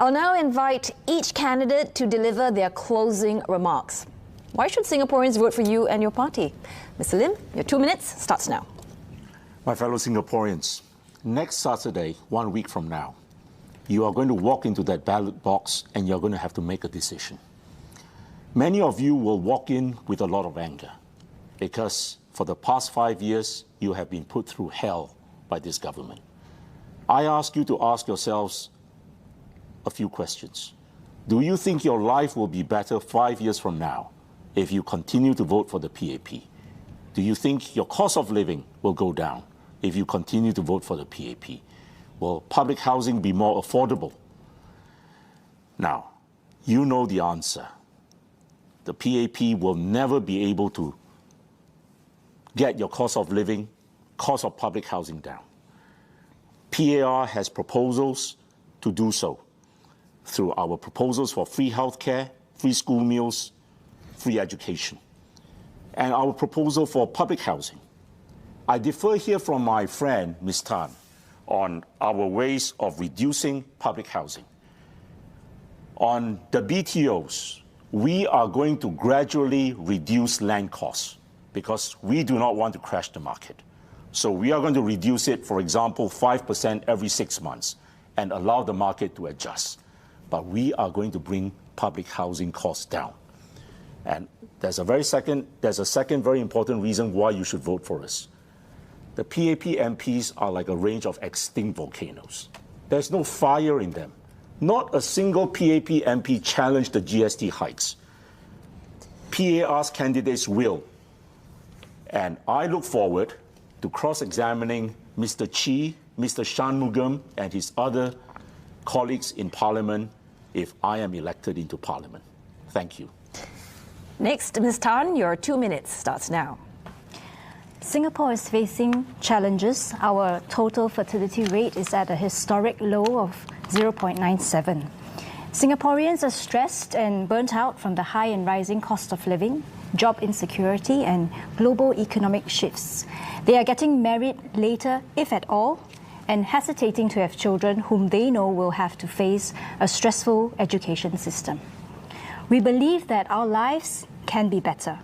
I'll now invite each candidate to deliver their closing remarks. Why should Singaporeans vote for you and your party? Mr. Lim, your 2 minutes starts now. My fellow Singaporeans, next Saturday, 1 week from now, you are going to walk into that ballot box and you're going to have to make a decision. Many of you will walk in with a lot of anger because for the past 5 years, you have been put through hell by this government. I ask you to ask yourselves a few questions. Do you think your life will be better 5 years from now if you continue to vote for the PAP? Do you think your cost of living will go down if you continue to vote for the PAP? Will public housing be more affordable? Now, you know the answer. The PAP will never be able to get your cost of living, cost of public housing down. PAR has proposals to do so through our proposals for free healthcare, free school meals, free education, and our proposal for public housing. I differ here from my friend, Ms. Tan, on our ways of reducing public housing. On the BTOs, we are going to gradually reduce land costs because we do not want to crash the market. So we are going to reduce it, for example, 5% every 6 months and allow the market to adjust. But we are going to bring public housing costs down. And there's a second very important reason why you should vote for us. The PAP MPs are like a range of extinct volcanoes. There's no fire in them. Not a single PAP MP challenged the GST hikes. PAR's candidates will. And I look forward to cross-examining Mr. Chee, Mr. Shanmugam, and his other colleagues in Parliament if I am elected into Parliament. Thank you. Next, Ms. Tan, your 2 minutes starts now. Singapore is facing challenges. Our total fertility rate is at a historic low of 0.97. Singaporeans are stressed and burnt out from the high and rising cost of living, job insecurity, and global economic shifts. They are getting married later, if at all, and hesitating to have children whom they know will have to face a stressful education system. We believe that our lives can be better.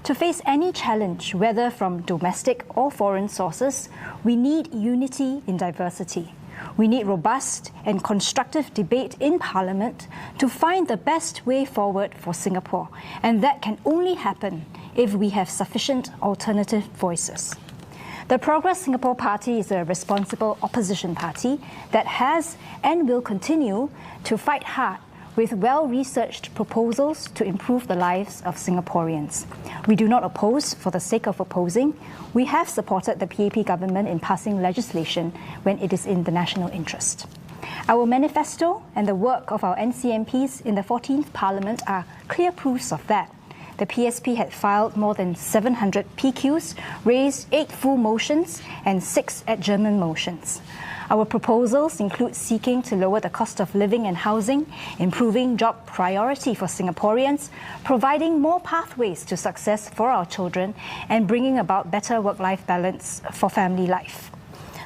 To face any challenge, whether from domestic or foreign sources, we need unity in diversity. We need robust and constructive debate in Parliament to find the best way forward for Singapore, and that can only happen if we have sufficient alternative voices. The Progress Singapore Party is a responsible opposition party that has and will continue to fight hard with well-researched proposals to improve the lives of Singaporeans. We do not oppose for the sake of opposing. We have supported the PAP government in passing legislation when it is in the national interest. Our manifesto and the work of our NCMPs in the 14th Parliament are clear proofs of that. The PSP had filed more than 700 PQs, raised 8 full motions and 6 adjournment motions. Our proposals include seeking to lower the cost of living and housing, improving job priority for Singaporeans, providing more pathways to success for our children, and bringing about better work-life balance for family life.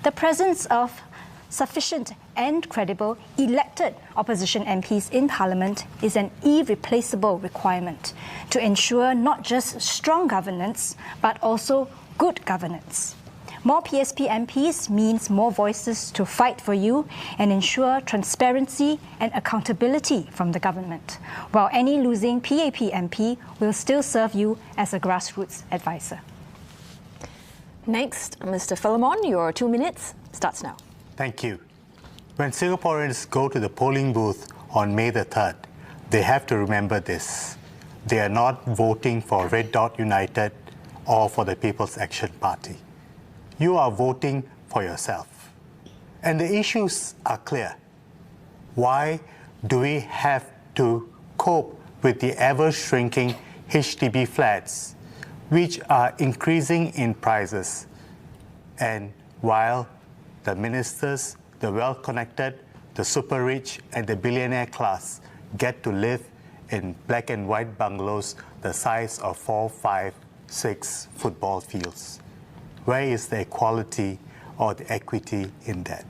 The presence of sufficient and credible elected opposition MPs in Parliament is an irreplaceable requirement to ensure not just strong governance, but also good governance. More PSP MPs means more voices to fight for you and ensure transparency and accountability from the government, while any losing PAP MP will still serve you as a grassroots advisor. Next, Mr. Philemon, your 2 minutes starts now. Thank you. When Singaporeans go to the polling booth on May the 3rd, they have to remember this. They are not voting for Red Dot United or for the People's Action Party. You are voting for yourself. And the issues are clear. Why do we have to cope with the ever-shrinking HDB flats, which are increasing in prices? And while the ministers, the well-connected, the super-rich, and the billionaire class get to live in black and white bungalows the size of 4, 5, 6 football fields. Where is the equality or the equity in that?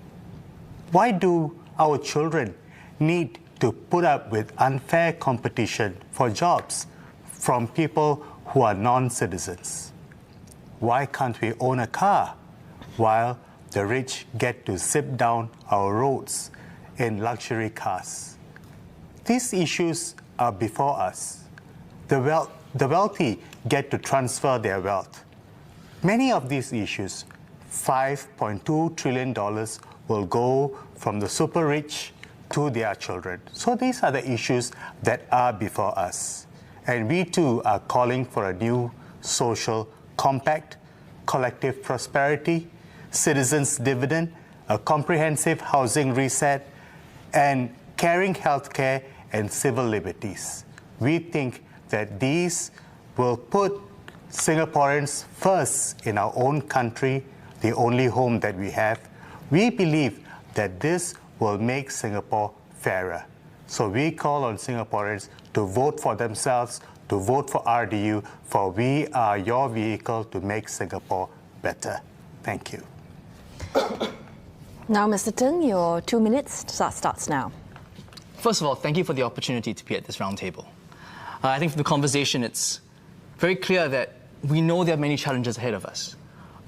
Why do our children need to put up with unfair competition for jobs from people who are non-citizens? Why can't we own a car while the rich get to zip down our roads in luxury cars? These issues are before us. The wealthy get to transfer their wealth. Many of these issues, $5.2 trillion, will go from the super rich to their children. So these are the issues that are before us. And we too are calling for a new social compact, collective prosperity, citizens' dividend, a comprehensive housing reset, and caring healthcare and civil liberties. We think that these will put Singaporeans first in our own country, the only home that we have. We believe that this will make Singapore fairer. So we call on Singaporeans to vote for themselves, to vote for RDU, for we are your vehicle to make Singapore better. Thank you. Now, Mr. Thng, your 2 minutes starts now. First of all, thank you for the opportunity to be at this roundtable. I think from the conversation, it's very clear that we know there are many challenges ahead of us.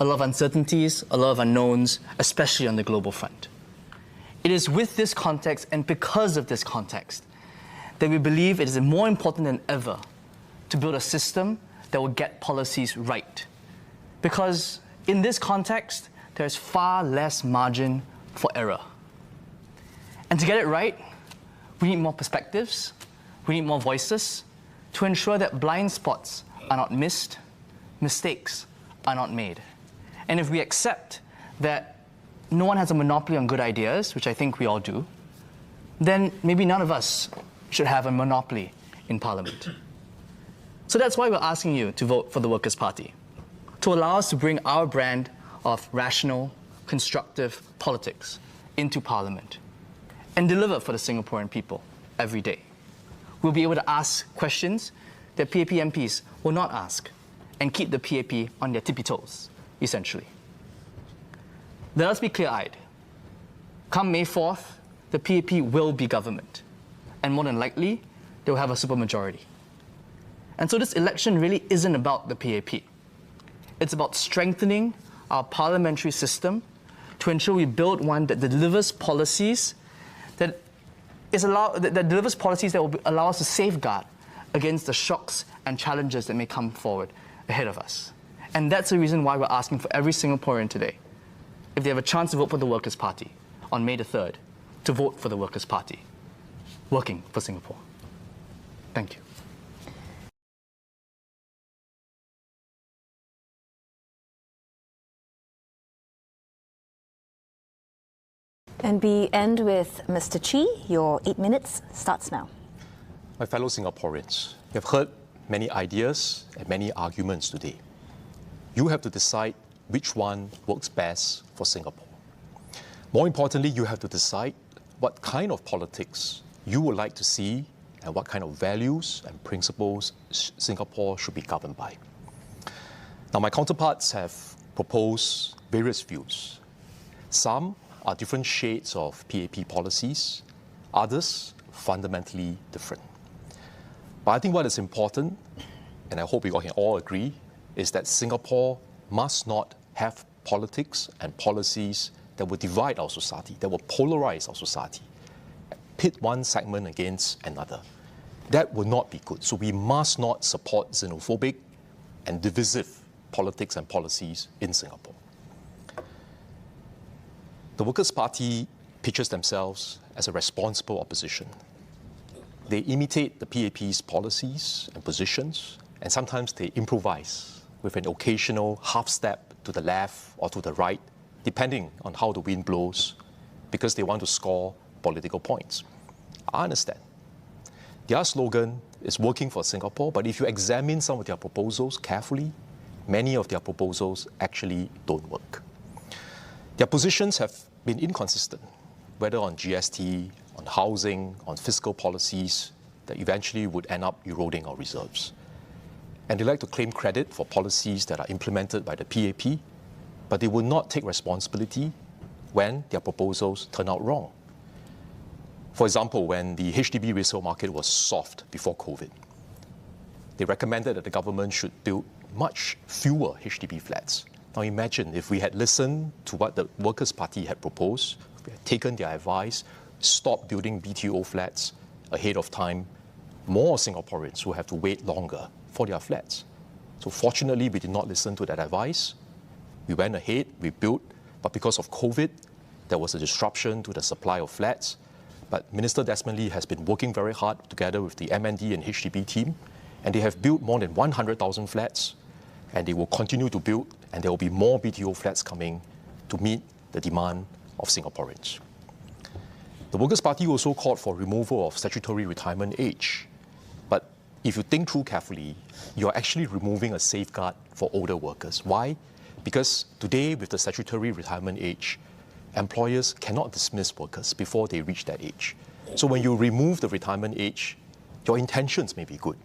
A lot of uncertainties, a lot of unknowns, especially on the global front. It is with this context and because of this context that we believe it is more important than ever to build a system that will get policies right. Because in this context, there's far less margin for error. And to get it right, we need more perspectives, we need more voices to ensure that blind spots are not missed, mistakes are not made. And if we accept that no one has a monopoly on good ideas, which I think we all do, then maybe none of us should have a monopoly in Parliament. So that's why we're asking you to vote for the Workers' Party, to allow us to bring our brand of rational, constructive politics into Parliament and deliver for the Singaporean people every day. We'll be able to ask questions that PAP MPs will not ask and keep the PAP on their tippy toes, essentially. Let us be clear-eyed. Come May 4th, the PAP will be government, and more than likely, they will have a supermajority. And so this election really isn't about the PAP. It's about strengthening our parliamentary system to ensure we build one that delivers policies that delivers policies that will allow us to safeguard against the shocks and challenges that may come forward ahead of us. And that's the reason why we're asking for every Singaporean today, if they have a chance to vote for the Workers' Party on May the 3rd, to vote for the Workers' Party, working for Singapore. Thank you. And we end with Mr. Chee. Your 8 minutes starts now. My fellow Singaporeans, you have heard many ideas and many arguments today. You have to decide which one works best for Singapore. More importantly, you have to decide what kind of politics you would like to see and what kind of values and principles Singapore should be governed by. Now, my counterparts have proposed various views. Some are different shades of PAP policies, others fundamentally different. But I think what is important, and I hope we can all agree, is that Singapore must not have politics and policies that will divide our society, that will polarize our society, pit one segment against another. That will not be good. So we must not support xenophobic and divisive politics and policies in Singapore. The Workers' Party pictures themselves as a responsible opposition. They imitate the PAP's policies and positions, and sometimes they improvise with an occasional half step to the left or to the right, depending on how the wind blows, because they want to score political points. I understand. Their slogan is working for Singapore, but if you examine some of their proposals carefully, many of their proposals actually don't work. Their positions have been inconsistent, whether on GST, on housing, on fiscal policies, that eventually would end up eroding our reserves. And they like to claim credit for policies that are implemented by the PAP, but they will not take responsibility when their proposals turn out wrong. For example, when the HDB resale market was soft before COVID, they recommended that the government should build much fewer HDB flats. Now imagine if we had listened to what the Workers' Party had proposed, we had taken their advice, stopped building BTO flats ahead of time, more Singaporeans will have to wait longer for their flats. So fortunately, we did not listen to that advice. We went ahead, we built, but because of COVID, there was a disruption to the supply of flats. But Minister Desmond Lee has been working very hard together with the MND and HDB team, and they have built more than 100,000 flats, and they will continue to build, and there will be more BTO flats coming to meet the demand of Singaporeans. The Workers' Party also called for removal of statutory retirement age. But if you think through carefully, you're actually removing a safeguard for older workers. Why? Because today, with the statutory retirement age, employers cannot dismiss workers before they reach that age. So when you remove the retirement age, your intentions may be good,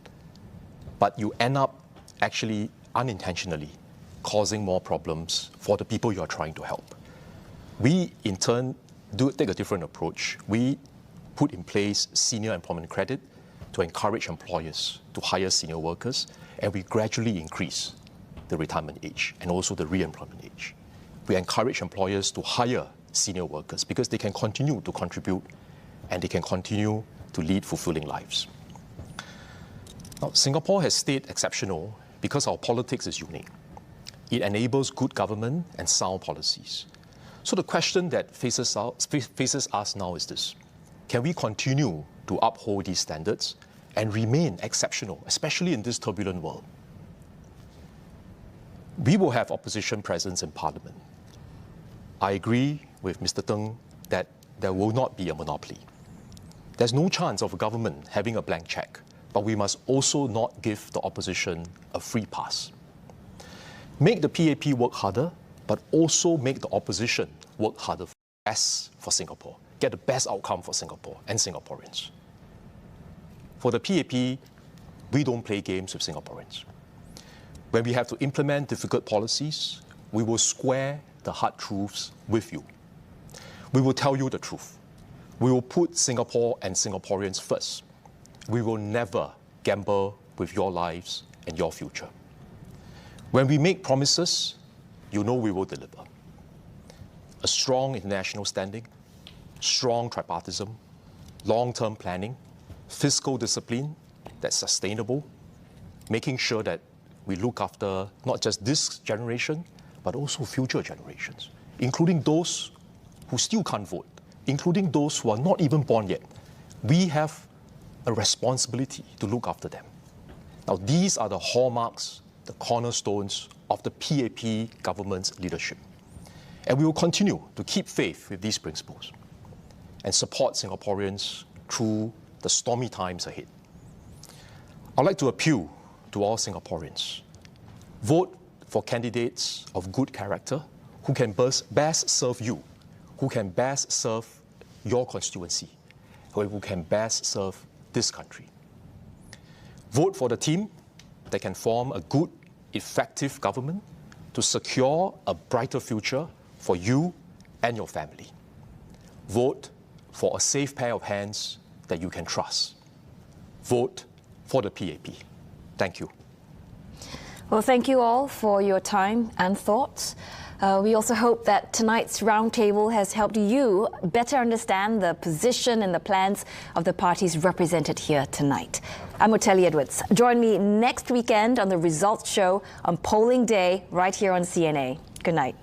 but you end up actually unintentionally causing more problems for the people you are trying to help. We, in turn, do take a different approach. We put in place senior employment credit to encourage employers to hire senior workers, and we gradually increase the retirement age and also the re-employment age. We encourage employers to hire senior workers because they can continue to contribute and they can continue to lead fulfilling lives. Now, Singapore has stayed exceptional because our politics is unique. It enables good government and sound policies. So the question that faces us now is this: can we continue to uphold these standards and remain exceptional, especially in this turbulent world? We will have opposition presence in Parliament. I agree with Mr. Thng that there will not be a monopoly. There's no chance of a government having a blank check, but we must also not give the opposition a free pass. Make the PAP work harder, but also make the opposition work harder for Singapore, get the best outcome for Singapore and Singaporeans. For the PAP, we don't play games with Singaporeans. When we have to implement difficult policies, we will square the hard truths with you. We will tell you the truth. We will put Singapore and Singaporeans first. We will never gamble with your lives and your future. When we make promises, you know we will deliver. A strong international standing, strong tripartism, long-term planning, fiscal discipline that's sustainable, making sure that we look after not just this generation, but also future generations, including those who still can't vote, including those who are not even born yet. We have a responsibility to look after them. Now, these are the hallmarks, the cornerstones of the PAP government's leadership. And we will continue to keep faith with these principles and support Singaporeans through the stormy times ahead. I'd like to appeal to all Singaporeans. Vote for candidates of good character who can best serve you, who can best serve your constituency, who can best serve this country. Vote for the team that can form a good, effective government to secure a brighter future for you and your family. Vote for a safe pair of hands that you can trust. Vote for the PAP. Thank you. Well, thank you all for your time and thoughts. We also hope that tonight's roundtable has helped you better understand the position and the plans of the parties represented here tonight. I'm Otelli Edwards. Join me next weekend on the Results Show on polling day right here on CNA. Good night.